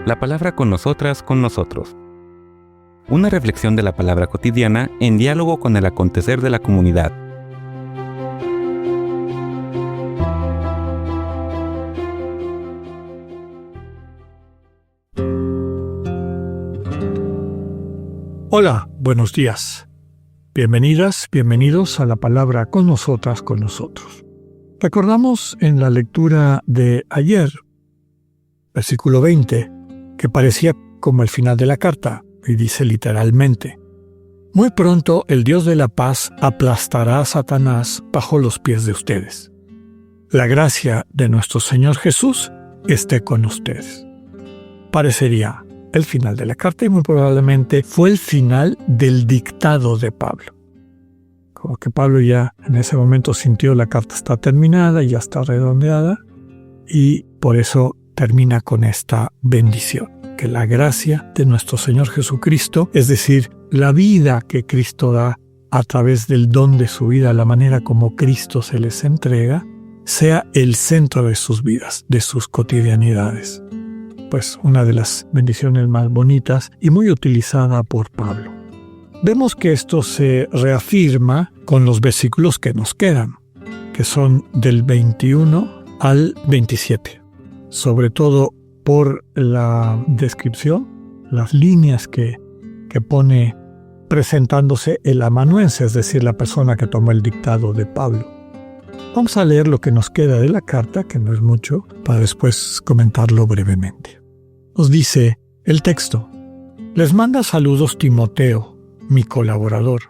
La palabra con nosotras, con nosotros. Una reflexión de la palabra cotidiana en diálogo con el acontecer de la comunidad. Hola, buenos días. Bienvenidas, bienvenidos a la palabra con nosotras, con nosotros. Recordamos en la lectura de ayer, versículo 20, que parecía como el final de la carta, y dice literalmente: muy pronto el Dios de la paz aplastará a Satanás bajo los pies de ustedes. La gracia de nuestro Señor Jesús esté con ustedes. Parecería el final de la carta y muy probablemente fue el final del dictado de Pablo. Como que Pablo ya en ese momento sintió la carta está terminada, ya está redondeada, y por eso termina con esta bendición, que la gracia de nuestro Señor Jesucristo, es decir, la vida que Cristo da a través del don de su vida, la manera como Cristo se les entrega, sea el centro de sus vidas, de sus cotidianidades. Pues una de las bendiciones más bonitas y muy utilizada por Pablo. Vemos que esto se reafirma con los versículos que nos quedan, que son del 21 al 27. Sobre todo por la descripción, las líneas que pone presentándose el amanuense, es decir, la persona que tomó el dictado de Pablo. Vamos a leer lo que nos queda de la carta, que no es mucho, para después comentarlo brevemente. Nos dice el texto: les manda saludos Timoteo, mi colaborador,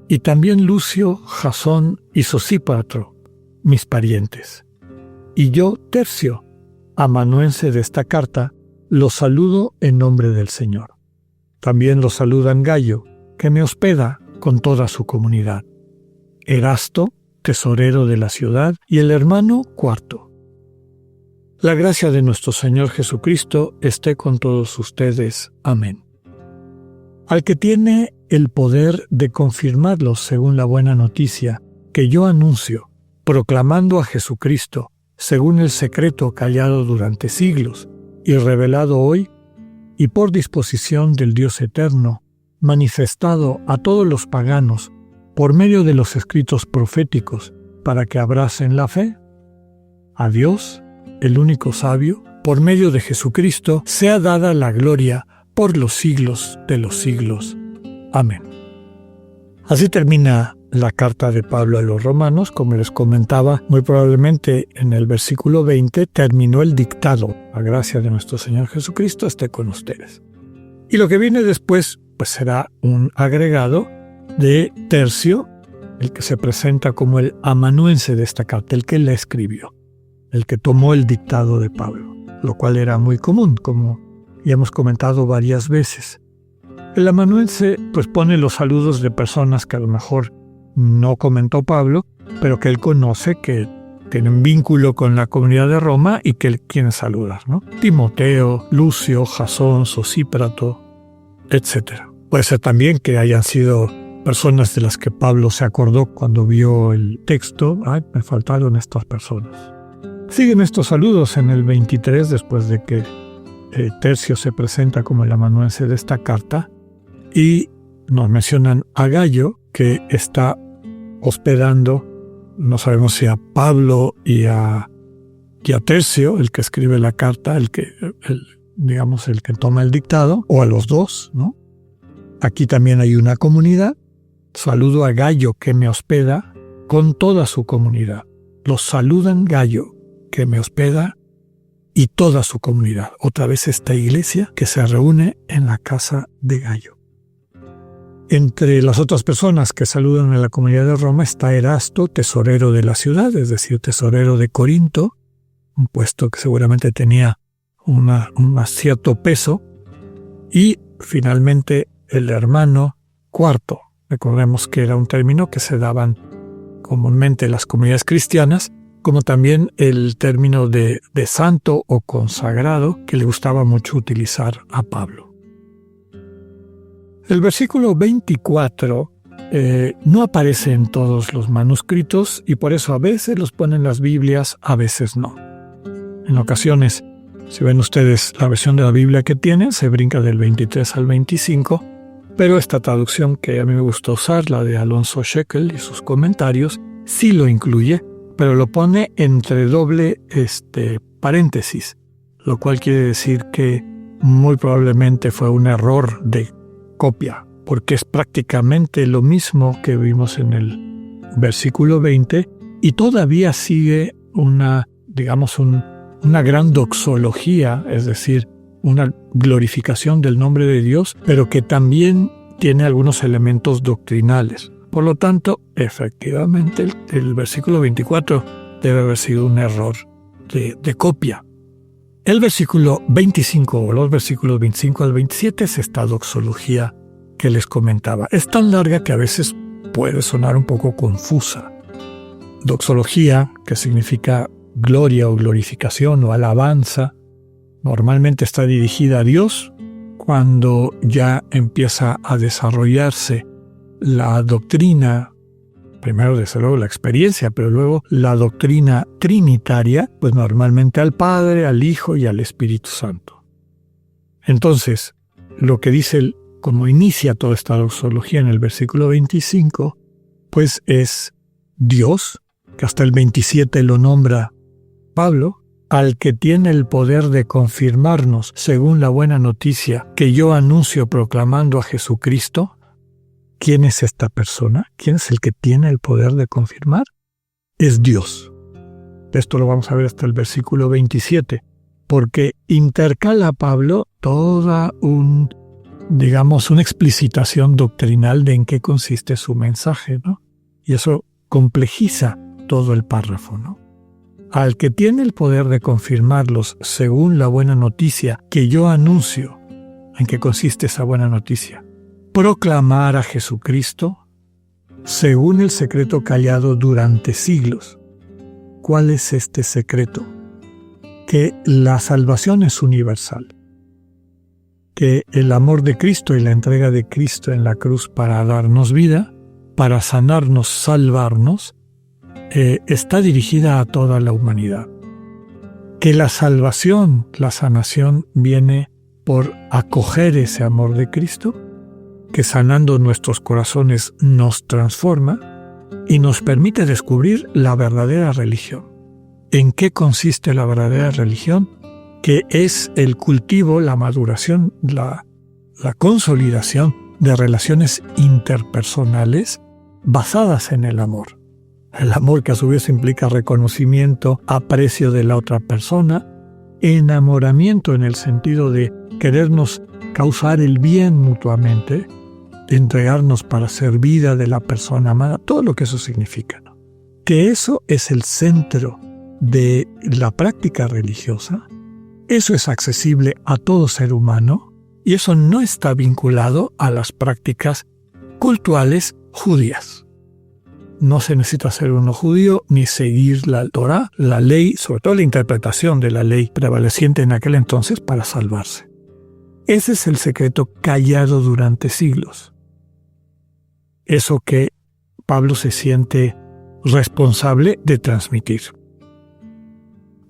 y también Lucio, Jasón y Sosípatro, mis parientes. Y yo, Tercio, amanuense de esta carta, los saludo en nombre del Señor. También los saludan Gayo, que me hospeda con toda su comunidad, Erasto, tesorero de la ciudad, y el hermano Cuarto. La gracia de nuestro Señor Jesucristo esté con todos ustedes. Amén. Al que tiene el poder de confirmarlos según la buena noticia que yo anuncio, proclamando a Jesucristo, según el secreto callado durante siglos y revelado hoy, y por disposición del Dios eterno, manifestado a todos los paganos por medio de los escritos proféticos, para que abracen la fe. A Dios, el único sabio, por medio de Jesucristo, sea dada la gloria por los siglos de los siglos. Amén. Así termina la carta de Pablo a los romanos. Como les comentaba, muy probablemente en el versículo 20 terminó el dictado. La gracia de nuestro Señor Jesucristo esté con ustedes. Y lo que viene después, pues será un agregado de Tercio, el que se presenta como el amanuense de esta carta, el que la escribió, el que tomó el dictado de Pablo, lo cual era muy común, como ya hemos comentado varias veces. El amanuense pues pone los saludos de personas que a lo mejor no comentó Pablo, pero que él conoce, que tienen vínculo con la comunidad de Roma y que él quiere saludar, ¿no? Timoteo, Lucio, Jasón, Sosípatro, etc. Puede ser también que hayan sido personas de las que Pablo se acordó cuando vio el texto. Me faltaron estas personas. Siguen estos saludos en el 23, después de que Tercio se presenta como el amanuense de esta carta, y nos mencionan a Gayo, que está hospedando, no sabemos si a Pablo y a Tercio, el que escribe la carta, el que toma el dictado, o a los dos, ¿no? Aquí también hay una comunidad. Saludo a Gayo, que me hospeda con toda su comunidad. Los saludan Gayo, que me hospeda, y toda su comunidad. Otra vez esta iglesia que se reúne en la casa de Gayo. Entre las otras personas que saludan en la comunidad de Roma está Erasto, tesorero de la ciudad, es decir, tesorero de Corinto, un puesto que seguramente tenía un cierto peso, y finalmente el hermano Cuarto. Recordemos que era un término que se daban comúnmente en las comunidades cristianas, como también el término de santo o consagrado que le gustaba mucho utilizar a Pablo. El versículo 24 no aparece en todos los manuscritos y por eso a veces los ponen las Biblias, a veces no. En ocasiones, si ven ustedes la versión de la Biblia que tienen, se brinca del 23 al 25, pero esta traducción que a mí me gusta usar, la de Alonso Shekel y sus comentarios, sí lo incluye, pero lo pone entre doble paréntesis, lo cual quiere decir que muy probablemente fue un error de copia, porque es prácticamente lo mismo que vimos en el versículo 20 y todavía sigue una gran doxología, es decir, una glorificación del nombre de Dios, pero que también tiene algunos elementos doctrinales. Por lo tanto, efectivamente, el versículo 24 debe haber sido un error de copia. El versículo 25 o los versículos 25 al 27 es esta doxología que les comentaba. Es tan larga que a veces puede sonar un poco confusa. Doxología, que significa gloria o glorificación o alabanza, normalmente está dirigida a Dios cuando ya empieza a desarrollarse la doctrina, primero desde luego la experiencia, pero luego la doctrina trinitaria, pues normalmente al Padre, al Hijo y al Espíritu Santo. Entonces, lo que dice, como inicia toda esta doxología en el versículo 25, pues es Dios, que hasta el 27 lo nombra Pablo, al que tiene el poder de confirmarnos, según la buena noticia que yo anuncio proclamando a Jesucristo. ¿Quién es esta persona? ¿Quién es el que tiene el poder de confirmar? Es Dios. Esto lo vamos a ver hasta el versículo 27, porque intercala Pablo toda una explicitación doctrinal de en qué consiste su mensaje, ¿no? Y eso complejiza todo el párrafo, ¿no? Al que tiene el poder de confirmarlos según la buena noticia que yo anuncio. ¿En qué consiste esa buena noticia? Proclamar a Jesucristo según el secreto callado durante siglos. ¿Cuál es este secreto? Que la salvación es universal. Que el amor de Cristo y la entrega de Cristo en la cruz para darnos vida, para sanarnos, salvarnos, está dirigida a toda la humanidad. Que la salvación, la sanación, viene por acoger ese amor de Cristo, que sanando nuestros corazones nos transforma y nos permite descubrir la verdadera religión. ¿En qué consiste la verdadera religión? Que es el cultivo, la maduración, la consolidación de relaciones interpersonales basadas en el amor. El amor que a su vez implica reconocimiento, aprecio de la otra persona, enamoramiento en el sentido de querernos causar el bien mutuamente, de entregarnos para ser vida de la persona amada, todo lo que eso significa, ¿no? Que eso es el centro de la práctica religiosa, eso es accesible a todo ser humano y eso no está vinculado a las prácticas cultuales judías. No se necesita ser uno judío ni seguir la Torá, la ley, sobre todo la interpretación de la ley prevaleciente en aquel entonces para salvarse. Ese es el secreto callado durante siglos. Eso que Pablo se siente responsable de transmitir.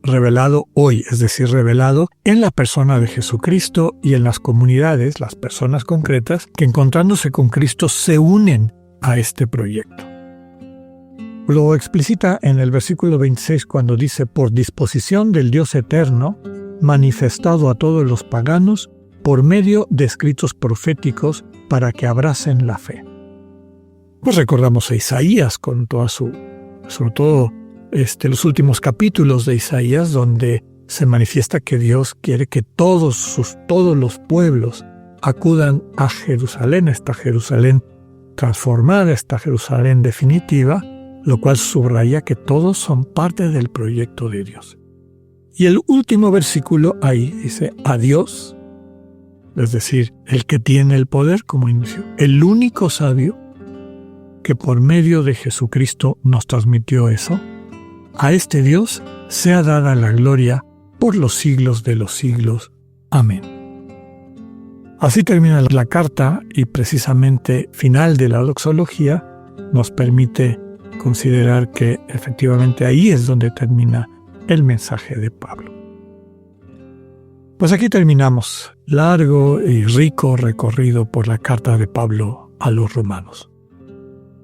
Revelado hoy, es decir, revelado en la persona de Jesucristo y en las comunidades, las personas concretas, que encontrándose con Cristo se unen a este proyecto. Lo explicita en el versículo 26 cuando dice, por disposición del Dios eterno, manifestado a todos los paganos, por medio de escritos proféticos para que abracen la fe. Pues recordamos a Isaías con toda sobre todo los últimos capítulos de Isaías, donde se manifiesta que Dios quiere que todos los pueblos acudan a Jerusalén, esta Jerusalén transformada, esta Jerusalén definitiva, lo cual subraya que todos son parte del proyecto de Dios. Y el último versículo ahí dice, a Dios, es decir, el que tiene el poder como inicio, el único sabio que por medio de Jesucristo nos transmitió eso, a este Dios sea dada la gloria por los siglos de los siglos. Amén. Así termina la carta y precisamente final de la doxología nos permite considerar que efectivamente ahí es donde termina el mensaje de Pablo. Pues aquí terminamos. Largo y rico recorrido por la carta de Pablo a los romanos.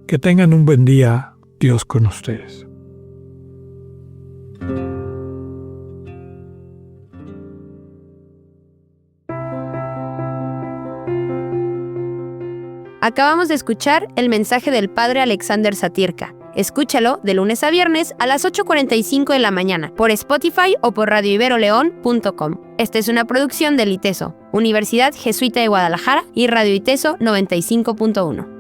Que tengan un buen día. Dios con ustedes. Acabamos de escuchar el mensaje del Padre Alexander Satirka. Escúchalo de lunes a viernes a las 8:45 de la mañana por Spotify o por radioiberoleón.com. Esta es una producción del ITESO, Universidad Jesuita de Guadalajara y Radio ITESO 95.1.